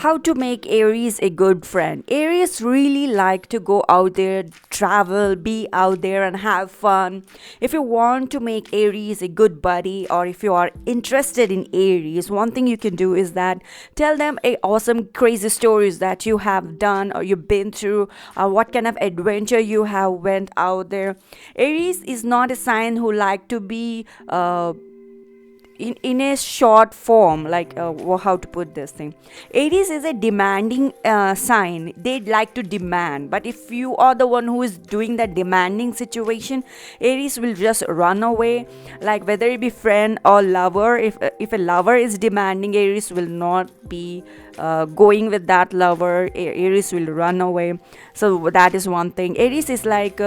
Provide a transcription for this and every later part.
How to make Aries a good friend. Aries really like to go out there, travel, be out there and have fun. If you want to make Aries a good buddy, or if you are interested in Aries, one thing you can do is that tell them a awesome crazy stories that you have done or you've been through, or what kind of adventure you have went out there. Aries is not a sign who like to be in a short form, like how to put this thing. Aries is a demanding sign. They'd like to demand, but if you are the one who is doing that demanding situation, Aries will just run away. Like whether it be friend or lover, if a lover is demanding, Aries will not be going with that lover. Aries will run away. So that is one thing. Aries is like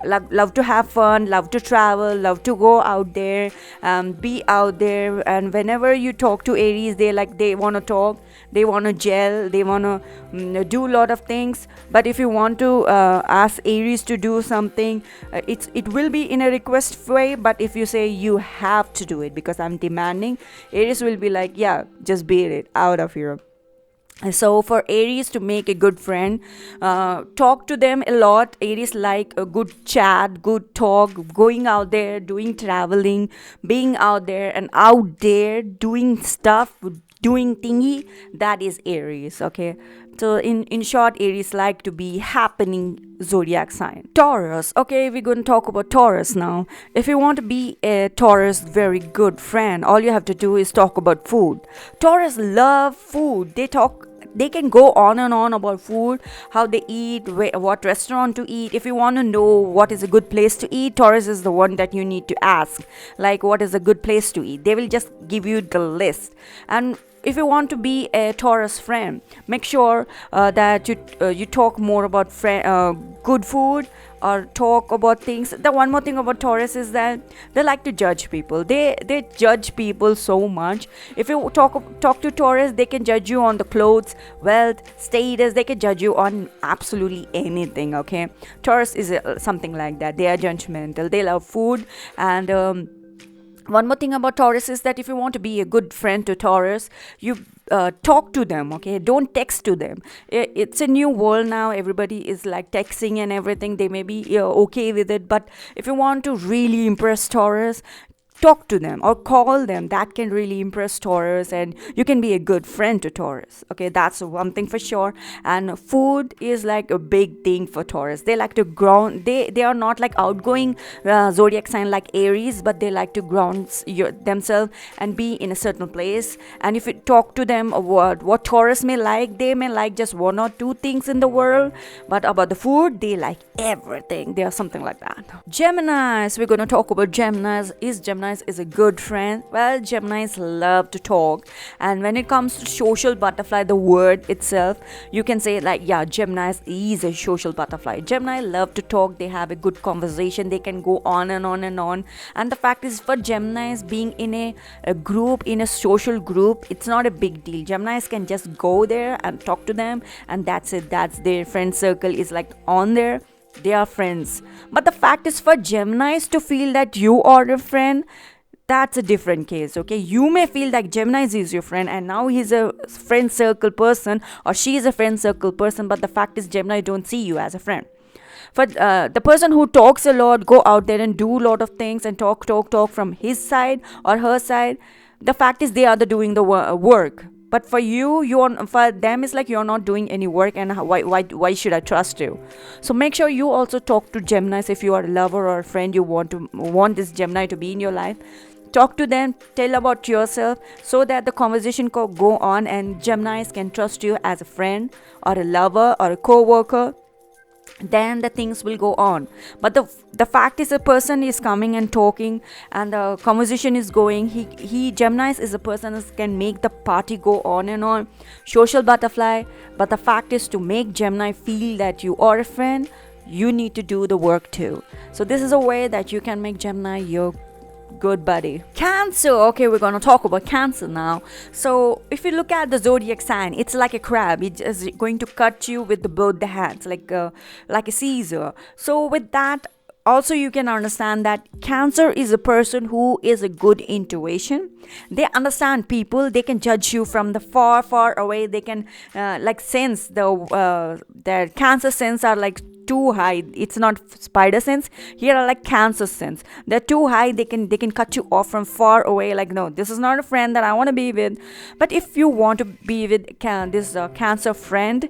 love to have fun, love to travel, love to go out there, be out there. And whenever you talk to Aries, they want to talk, they want to gel, they want to do a lot of things. But if you want to ask Aries to do something, it will be in a request way. But if you say you have to do it because I'm demanding, Aries will be like, yeah, just beat it out of here. So for Aries to make a good friend, talk to them a lot. Aries like a good chat, good talk, going out there, doing traveling, being out there and out there doing stuff, doing thingy. That is Aries. Okay, so in short, Aries like to be happening zodiac sign. Taurus. Okay, we're going to talk about Taurus now. If you want to be a Taurus very good friend, all you have to do is talk about food. Taurus love food. They can go on and on about food, how they eat, what restaurant to eat. If you want to know what is a good place to eat, Taurus is the one that you need to ask. Like, what is a good place to eat? They will just give you the list. And if you want to be a Taurus friend, make sure that you talk more about good food, or talk about things. The one more thing about Taurus is that they like to judge people. They judge people so much. If you talk to Taurus, they can judge you on the clothes, wealth, status. They can judge you on absolutely anything. Okay, Taurus is something like that. They are judgmental. They love food. And one more thing about Taurus is that if you want to be a good friend to Taurus, you talk to them. Okay, don't text to them. It's a new world now. Everybody is like texting and everything. They may be okay with it, but if you want to really impress Taurus, talk to them or call them. That can really impress Taurus, and you can be a good friend to Taurus. Okay, that's one thing for sure. And food is like a big thing for Taurus. They like to ground. They are not like outgoing zodiac sign like Aries, but they like to ground themselves and be in a certain place. And if you talk to them what Taurus may like, they may like just one or two things in the world, but about the food, they like everything. They are something like that. Geminis. We're going to talk about Geminis. Geminis is a good friend? Well, Geminis love to talk, and when it comes to social butterfly, the word itself, you can say like, yeah, Geminis is a social butterfly. Gemini love to talk. They have a good conversation. They can go on and on and on. And the fact is, for Geminis, being in a group, in a social group, it's not a big deal. Geminis can just go there and talk to them, and that's it. That's their friend circle is like on there. They are friends. But the fact is, for Geminis to feel that you are a friend, that's a different case. Okay, you may feel that Geminis is your friend and now he's a friend circle person, or she is a friend circle person, but the fact is Gemini don't see you as a friend. For the person who talks a lot, go out there and do a lot of things and talk from his side or her side, the fact is they are doing the work. But for for them, it's like you're not doing any work, and why should I trust you? So make sure you also talk to Geminis. If you are a lover or a friend, you want this Gemini to be in your life, talk to them, tell about yourself, so that the conversation can go on and Geminis can trust you as a friend or a lover or a co-worker. Then the things will go on. But the fact is, a person is coming and talking and the conversation is going. He Geminis is a person who can make the party go on and on, social butterfly. But the fact is, to make Gemini feel that you are a friend, you need to do the work too. So this is a way that you can make Gemini your good buddy. Cancer. Okay, we're going to talk about Cancer now. So if you look at the zodiac sign, it's like a crab. It's going to cut you with both the hands, like a Caesar. So with that, also you can understand that Cancer is a person who is a good intuition. They understand people, they can judge you from the far away. They can like sense their Cancer sense are like too high. It's not spider sense, here are like Cancer sense. They're too high, they can cut you off from far away, like, no, this is not a friend that I want to be with. But if you want to be with this Cancer friend,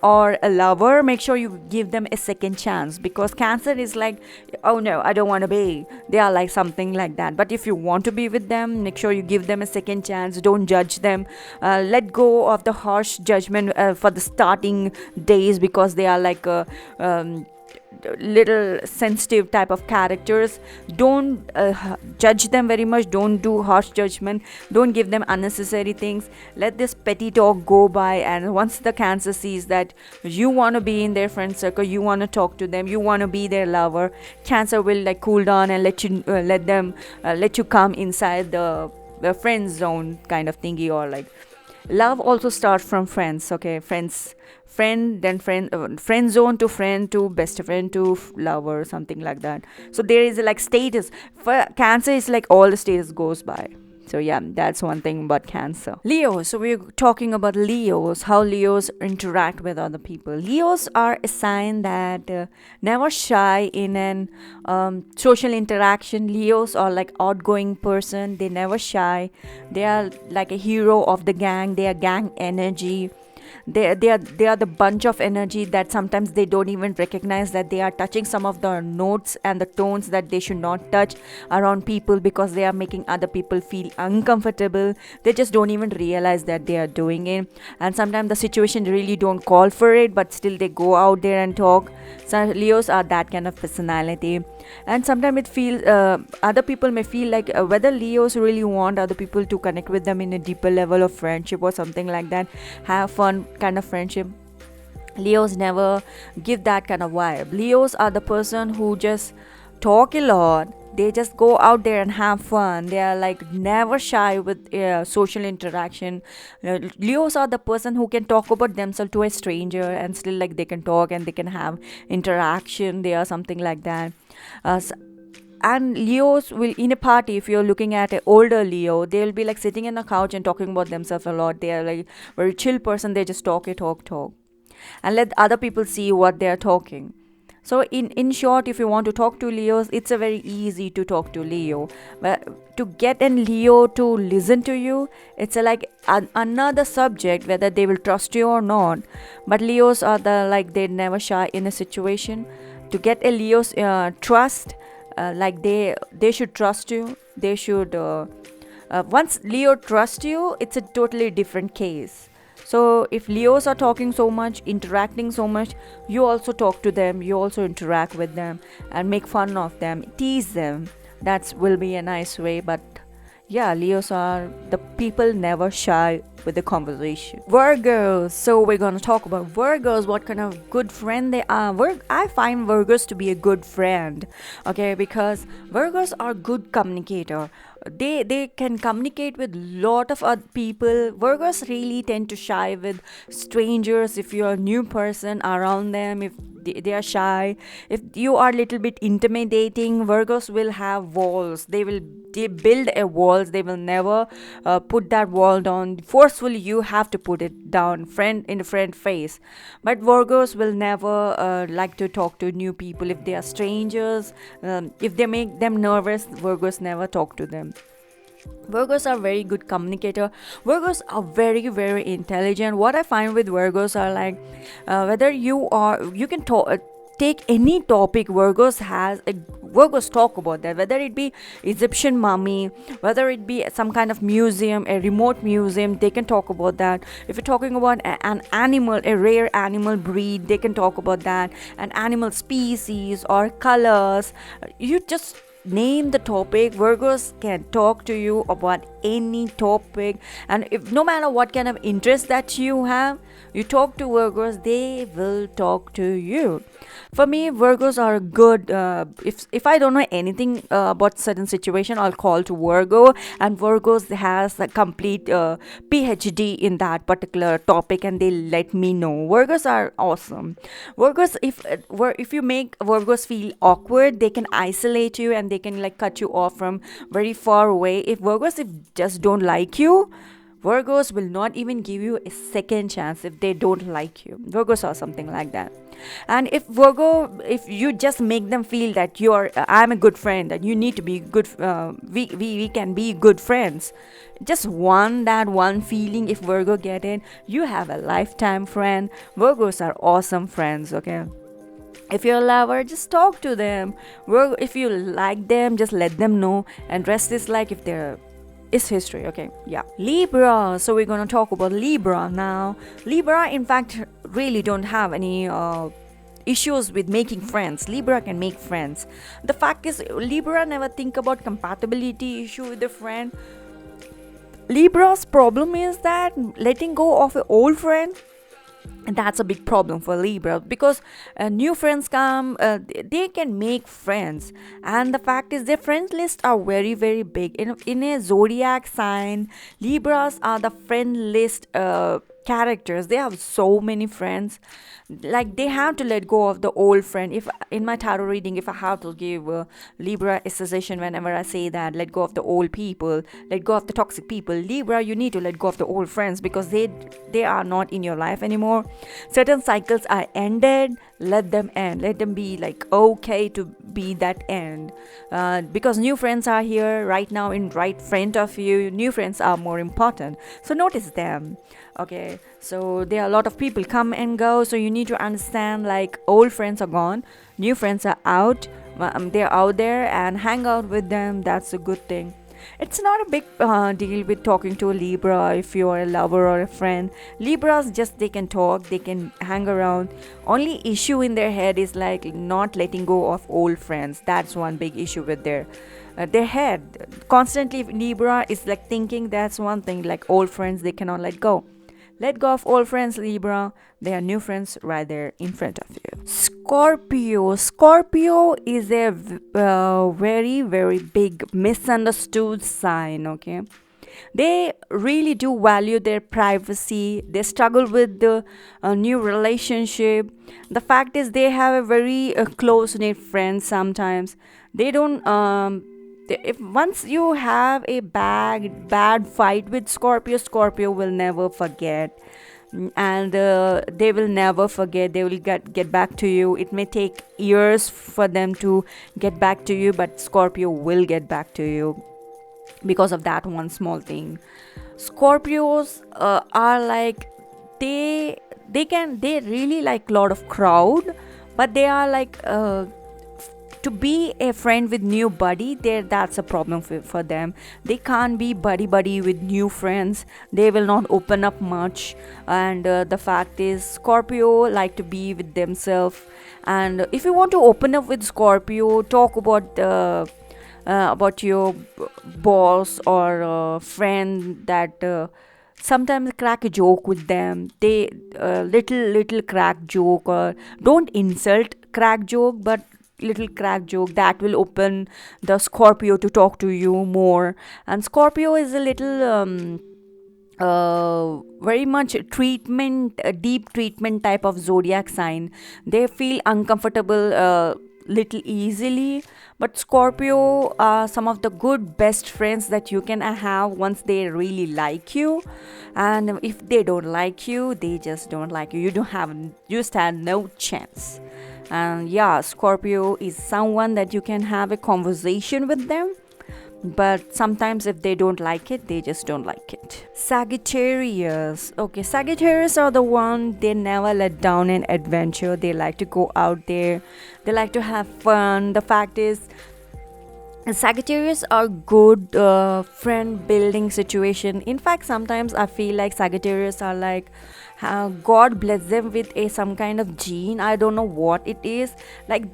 or a lover, make sure you give them a second chance, because Cancer is like, oh no, I don't want to be. They are like something like that. But if you want to be with them, make sure you give them a second chance. Don't judge them. Let go of the harsh judgment for the starting days, because they are like um, little sensitive type of characters. Don't judge them very much. Don't do harsh judgment. Don't give them unnecessary things. Let this petty talk go by, and once the Cancer sees that you want to be in their friend circle, you want to talk to them, you want to be their lover, Cancer will like cool down and let you come inside the friend zone kind of thingy. Or like, love also starts from friends. Okay, friend, then friend zone to friend to best friend to lover, something like that. So there is like status for Cancer, is like all the status goes by. So yeah, that's one thing about Cancer. Leo. So we're talking about Leos, how Leos interact with other people. Leos are a sign that never shy in an social interaction. Leos are like outgoing person. They never shy. They are like a hero of the gang. They are gang energy. They are the bunch of energy that sometimes they don't even recognize that they are touching some of the notes and the tones that they should not touch around people, because they are making other people feel uncomfortable. They just don't even realize that they are doing it, and sometimes the situation really don't call for it, but still they go out there and talk. So Leos are that kind of personality. And sometimes it feels other people may feel like whether Leos really want other people to connect with them in a deeper level of friendship or something like that, have fun kind of friendship. Leos never give that kind of vibe. Leos are the person who just talk a lot. They just go out there and have fun. They are like never shy with social interaction. Leos are the person who can talk about themselves to a stranger and still like they can talk and they can have interaction. They are something like that. And Leos will, in a party, if you're looking at an older Leo, they'll be like sitting in a couch and talking about themselves a lot. They are like very chill person. They just talk, and let other people see what they are talking. So in short, if you want to talk to Leos, it's a very easy to talk to Leo. But to get an Leo to listen to you, it's another subject, whether they will trust you or not. But Leos are they never shy in a situation. To get a Leo's trust, they should trust you. They should once Leo trusts you, it's a totally different case. So if Leos are talking so much, interacting so much, you also talk to them, you also interact with them and make fun of them, tease them. That will be a nice way. But yeah, Leos are the people never shy with the conversation. Virgos. So we're gonna talk about Virgos, what kind of good friend they are. I find Virgos to be a good friend, okay, because Virgos are good communicator. They can communicate with lot of other people. Virgos really tend to shy with strangers. If you're a new person around them, if they are shy, if you are a little bit intimidating, Virgos will have walls. They build a walls. They will never put that wall down forcefully. You have to put it down in the friend face. But Virgos will never like to talk to new people. If they are strangers, if they make them nervous, Virgos never talk to them. Virgos are very good communicator. Virgos are very, very intelligent. What I find with Virgos are whether you can take any topic. Virgos talk about that, whether it be Egyptian mummy, whether it be some kind of museum, a remote museum, they can talk about that. If you're talking about an animal, a rare animal breed, they can talk about that. An animal species or colors, you just name the topic. Virgos can talk to you about any topic. And if no matter what kind of interest that you have, you talk to Virgos, they will talk to you. For me, Virgos are good. If I don't know anything about certain situation, I'll call to Virgo, and Virgos has a complete PhD in that particular topic, and they let me know. Virgos are awesome. Virgos, if you make Virgos feel awkward, they can isolate you and they can like cut you off from very far away. If just don't like you, Virgos will not even give you a second chance if they don't like you. Virgos are something like that. And if you just make them feel that I'm a good friend and you need to be good, we can be good friends. Just that one feeling, if Virgo get it, you have a lifetime friend. Virgos are awesome friends, okay? If you're a lover, just talk to them. If you like them, just let them know. And rest is like if they're is history. Okay, yeah. Libra. So we're gonna talk about Libra now. Libra, in fact, really don't have any issues with making friends. Libra can make friends. The fact is, Libra never think about compatibility issue with a friend. Libra's problem is that letting go of an old friend, and that's a big problem for Libra, because new friends come, they can make friends, and the fact is their friend list are very very big. In a zodiac sign, Libras are the friend list characters. They have so many friends, like they have to let go of the old friend. If in my tarot reading, if I have to give Libra a suggestion, whenever I say that let go of the old people, let go of the toxic people, Libra, you need to let go of the old friends, because they are not in your life anymore. Certain cycles are ended. Let them end. Let them be like okay to be that end, because new friends are here right now in right front of you. New friends are more important, so notice them. Okay, so there are a lot of people come and go, so you need to understand like old friends are gone, new friends are out. They're out there, and hang out with them. That's a good thing. It's not a big deal with talking to a Libra if you're a lover or a friend. Libras, just they can talk, they can hang around. Only issue in their head is like not letting go of old friends. That's one big issue with their head. Constantly Libra is like thinking that's one thing, like old friends they cannot let go. Let go of old friends, Libra. They are new friends right there in front of you. Scorpio. Scorpio is a very, very big misunderstood sign, okay? They really do value their privacy. They struggle with the new relationship. The fact is, they have a very close knit friends sometimes. They don't. If once you have a bad fight with Scorpio will never forget. And they will never forget. They will get back to you. It may take years for them to get back to you, but Scorpio will get back to you because of that one small thing. Scorpios are like they really like lot of crowd, but they are like to be a friend with new buddy, that's a problem for them. They can't be buddy with new friends. They will not open up much. And the fact is, Scorpio like to be with themselves. And if you want to open up with Scorpio, talk about your boss or friend, that sometimes crack a joke with them. They little crack joke, or don't insult crack joke, but little crack joke that will open the Scorpio to talk to you more. And Scorpio is a little very much treatment, a deep treatment type of zodiac sign. They feel uncomfortable little easily, but Scorpio are some of the good best friends that you can have once they really like you. And if they don't like you, they just don't like you. You stand no chance. And yeah, Scorpio is someone that you can have a conversation with them, but sometimes if they don't like it, they just don't like it. Sagittarius. Okay, Sagittarius are the one, they never let down an adventure. They like to go out there, they like to have fun. The fact is, Sagittarius are good friend building situation. In fact, sometimes I feel like Sagittarius are like God bless them with some kind of gene. I don't know what it is. Like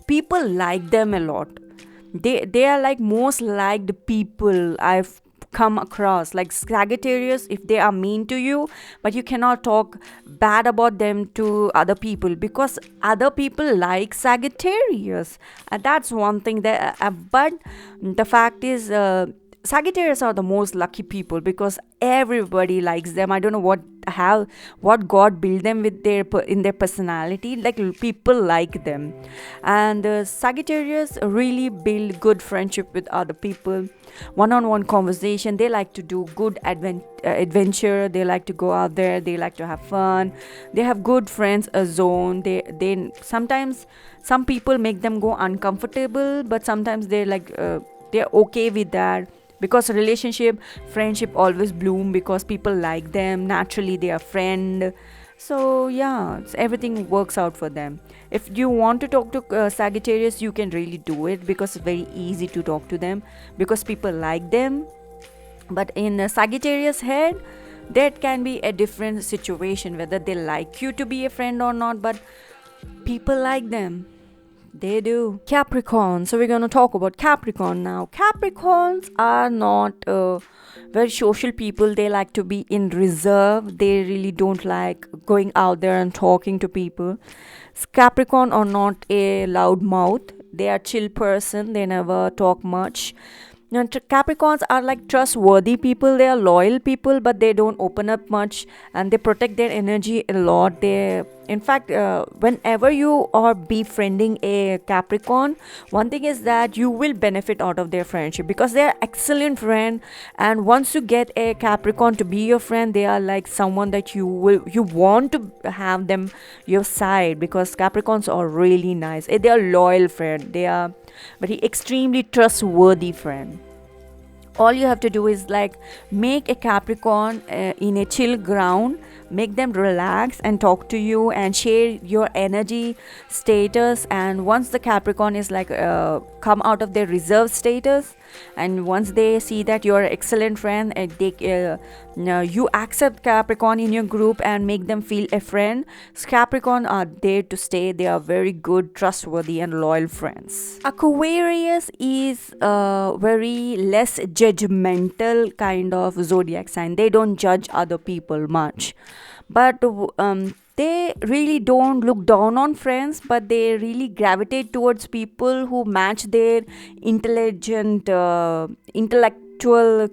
people like them a lot. They are like most liked people I've come across. Like Sagittarius, if they are mean to you, but you cannot talk bad about them to other people, because other people like Sagittarius. And that's one thing that but the fact is, Sagittarius are the most lucky people because everybody likes them. I don't know what God built them with in their personality. Like people like them, and Sagittarius really build good friendship with other people. One-on-one conversation. They like to do good adventure. They like to go out there. They like to have fun. They have good friends a zone. They sometimes some people make them go uncomfortable, but sometimes they're okay with that, because relationship friendship always bloom because people like them naturally, they are friend. So yeah, everything works out for them. If you want to talk to Sagittarius, you can really do it, because it's very easy to talk to them because people like them. But in Sagittarius head, that can be a different situation, whether they like you to be a friend or not, but people like them. They do. Capricorn. So we're going to talk about Capricorn now. Capricorns are not very social people. They like to be in reserve. They really don't like going out there and talking to people. Capricorn are not a loud mouth. They are chill person. They never talk much. Now, Capricorns are like trustworthy people. They are loyal people, but they don't open up much, and they protect their energy a lot. In fact, whenever you are befriending a Capricorn, one thing is that you will benefit out of their friendship because they are excellent friend. And once you get a Capricorn to be your friend, they are like someone that you want to have them your side, because Capricorns are really nice. They are loyal friend. They are very extremely trustworthy friend. All you have to do is like make a Capricorn in a chill ground, make them relax and talk to you and share your energy status. And once the Capricorn is like come out of their reserve status, and once they see that you're an excellent friend, and you accept Capricorn in your group and make them feel a friend, Capricorn are there to stay. They are very good, trustworthy and loyal friends. Aquarius is a very less judgmental kind of zodiac sign. They don't judge other people much, but they really don't look down on friends, but they really gravitate towards people who match their intellectual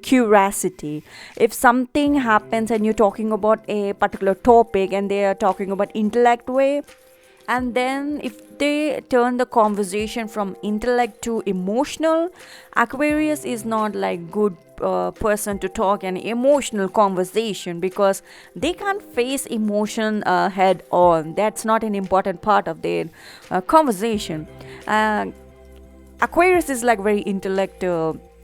curiosity. If something happens and you're talking about a particular topic and they are talking about intellect way, and then if they turn the conversation from intellect to emotional, Aquarius is not like good person to talk an emotional conversation, because they can't face emotion head on. That's not an important part of their conversation. Aquarius is like very intellect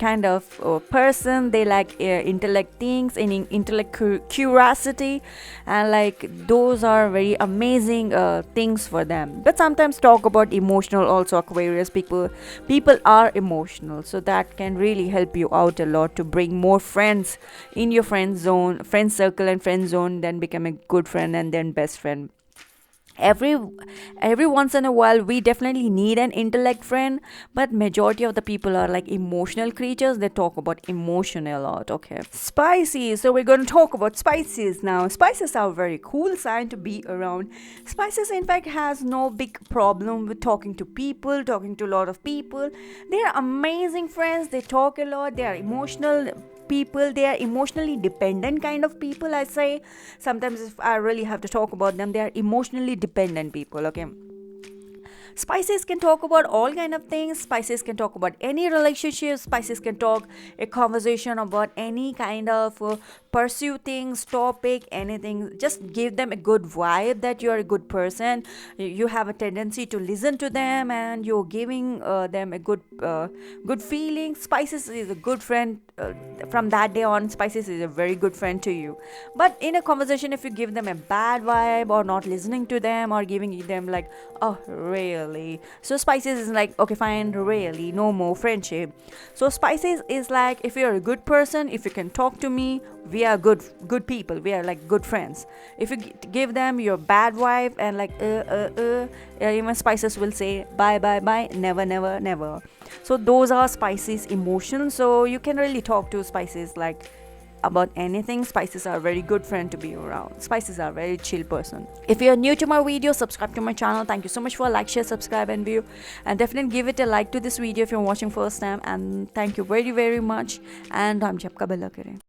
kind of person. They like intellect things and intellect curiosity, and like those are very amazing things for them. But sometimes talk about emotional also. Aquarius people are emotional, so that can really help you out a lot to bring more friends in your friend circle and friend zone, then become a good friend and then best friend. Every once in a while we definitely need an intellect friend, but majority of the people are like emotional creatures. They talk about emotion a lot. Okay, Spices. So we're going to talk about Spices now. Spices are a very cool sign to be around. Spices in fact has no big problem with talking to people, talking to a lot of people. They are amazing friends. They talk a lot. They are emotional people. They are emotionally dependent kind of people, I say. Sometimes if I really have to talk about them, they are emotionally dependent people. Okay, Spices can talk about all kind of things. Spices can talk about any relationship. Spices can talk a conversation about any kind of pursue things, topic, anything. Just give them a good vibe that you're a good person. You have a tendency to listen to them, and you're giving them a good feeling. Spices is a good friend. From that day on, Spices is a very good friend to you. But in a conversation, if you give them a bad vibe or not listening to them or giving them like, oh really, so Spices is like, okay fine, really, no more friendship. So Spices is like, if you're a good person, if you can talk to me, we are good people, we are like good friends. If you give them your bad vibe and like even Spices will say bye, never. So those are Spices emotions. So you can really talk to Spices like about anything. Spices are a very good friend to be around. Spices are a very chill person. If you're new to my video, subscribe to my channel. Thank you so much for like, share, subscribe and view, and definitely give it a like to this video if you're watching first time. And thank you very much. And I'm Japka Bella Kare.